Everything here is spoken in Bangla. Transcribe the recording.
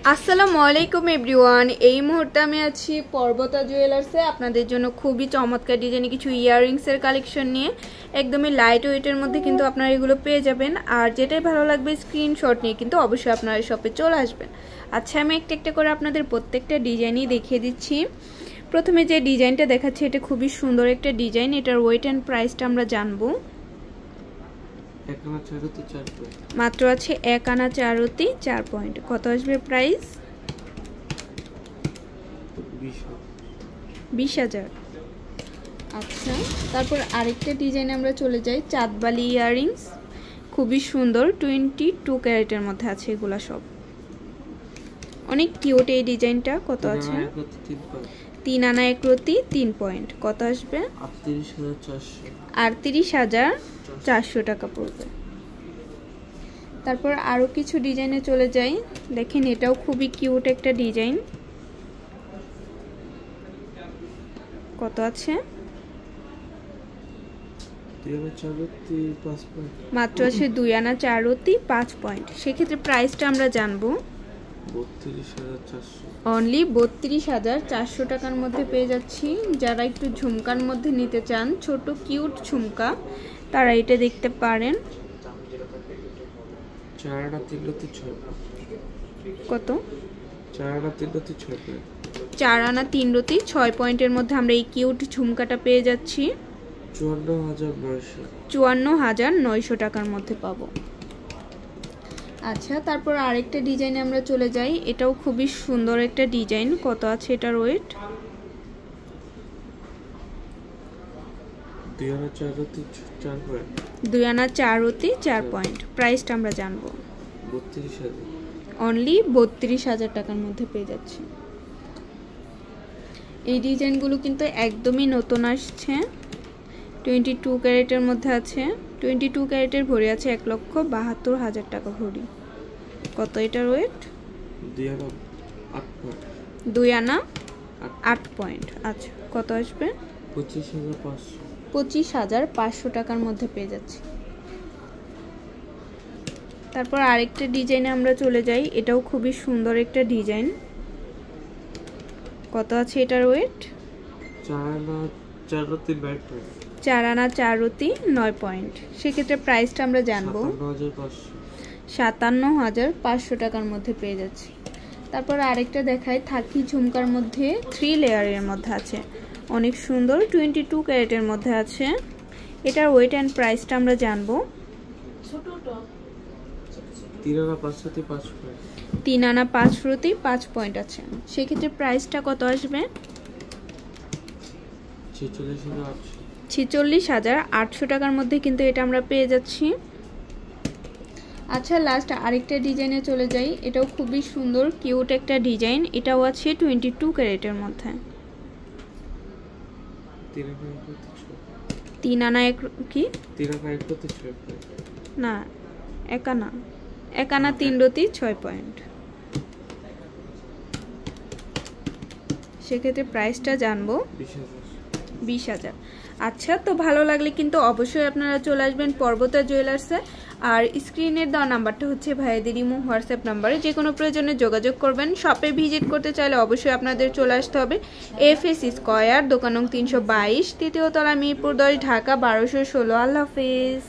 আসসালামু আলাইকুম এভরিওয়ান। এই মুহূর্তে আমি আছি পর্বতা জুয়েলার্সে আপনাদের জন্য খুবই চমৎকার ডিজাইনে কিছু ইয়াররিংসের কালেকশন নিয়ে। একদমই লাইট ওয়েটের মধ্যে কিন্তু আপনারা এগুলো পেয়ে যাবেন। আর যেটাই ভালো লাগবে স্ক্রিনশট নিয়ে কিন্তু অবশ্যই আপনারা শপে চলে আসবেন। আচ্ছা, আমি একটা একটা করে আপনাদের প্রত্যেকটা ডিজাইনই দেখিয়ে দিচ্ছি। প্রথমে যে ডিজাইনটা দেখাচ্ছি এটা খুবই সুন্দর একটা ডিজাইন। এটার ওয়েট অ্যান্ড প্রাইসটা আমরা জানবো। মাত্র আছে 1 আনা 4 রতি 4 পয়েন্ট। কত আসবে প্রাইস? 20,000। আচ্ছা, তারপর আরেকটা ডিজাইনে আমরা চলে যাই। চাঁদবালি ইয়াররিংস খুবই সুন্দর, 22 ক্যারেটের মধ্যে আছে। এগুলা সব অনেক কিউট। এই ডিজাইনটা কত আছে? 3 আনা 1 রতি 3 পয়েন্ট। কত আসবে? 38,400 টাকা পড়বে। তারপর আরো কিছু ডিজাইনে চলে যাই। দেখেন এটাও খুবই কিউট একটা ডিজাইন। কত আছে? মাত্র আছে 2 আনা 4 রতি 5 পয়েন্ট। সেক্ষেত্রে প্রাইসটা আমরা জানবো। অনলি 32,400 টাকার মধ্যে পেয়ে যাচ্ছি। যারা একটু ঝুমকার মধ্যে নিতে চান, ছোট কিউট ঝুমকা, তারা এটা দেখতে পারেন। কত? 4 আনা 3 রতি 6 পয়েন্টের মধ্যে আমরা এই কিউট ঝুমকাটা পেয়ে যাচ্ছি 54,900 টাকার মধ্যে পাবো। আচ্ছা, তারপর আরেকটা ডিজাইনে আমরা চলে যাই। এটাও খুবই সুন্দর একটা ডিজাইন। কত আছে এটার ওয়েট? 2 আনা 4 রতি 4 পয়েন্ট। প্রাইসটা আমরা জানবো। অনলি 32,000 টাকার মধ্যে পেয়ে যাচ্ছি। এই ডিজাইনগুলো কিন্তু একদমই নতুন আসছে। 22 ক্যারেটের মধ্যে আছে। 22 ক্যারেটের ভরি আছে 1,72,000 টাকা ভরি। কত এটার ওয়েট? 2 আনা 8 পয়েন্ট। আচ্ছা, কত আসবে? 25,500 টাকার মধ্যে পেয়ে যাচ্ছি। তারপর আরেকটা ডিজাইনে আমরা চলে যাই। এটাও খুবই সুন্দর একটা ডিজাইন। কত আছে এটার ওয়েট? 4 আনা 4 রতি 9 পয়েন্ট। সেক্ষেত্রে প্রাইসটা আমরা জানবো। 57,500 টাকার মধ্যে পেয়ে যাচ্ছি। তারপর আরেকটা দেখায়, থাকি ঝুমকার মধ্যে 3 লেয়ারের মধ্যে আছে, অনেক সুন্দর। 22 ক্যারেটের মধ্যে আছে। এটার ওয়েট অ্যান্ড প্রাইসটা আমরা জানবো। 3 আনা 5 রতি 5 পয়েন্ট আছে। সেক্ষেত্রে প্রাইসটা কত আসবে? 46,800 টাকার মধ্যে কিন্তু এটা আমরা পেয়ে যাচ্ছি। আচ্ছা, লাস্ট আরেকটা ডিজাইনে চলে যাই। এটাও খুবই সুন্দর কিউট একটা ডিজাইন। এটাও আছে 22 ক্যারেটের মধ্যে। 3 আনা 1 কি না 1 আনা 3 রতি 6 পয়েন্ট। সেক্ষেত্রে প্রাইসটা জানবো। 20,000। আচ্ছা, তো ভালো লাগলে কিন্তু অবশ্যই আপনারা চলে আসবেন পর্বতা জুয়েলার্সে। আর স্ক্রিনের দেওয়া নাম্বারটা হচ্ছে ভাইয়াদের ইমো হোয়াটসঅ্যাপ নাম্বারে। যে কোনো প্রয়োজনে যোগাযোগ করবেন। শপে ভিজিট করতে চাইলে অবশ্যই আপনাদের চলে আসতে হবে FS স্কয়ার, দোকান নং 322, তৃতীয় তলা, মিরপুর 10, ঢাকা 1216। আল্লাহ হাফেজ।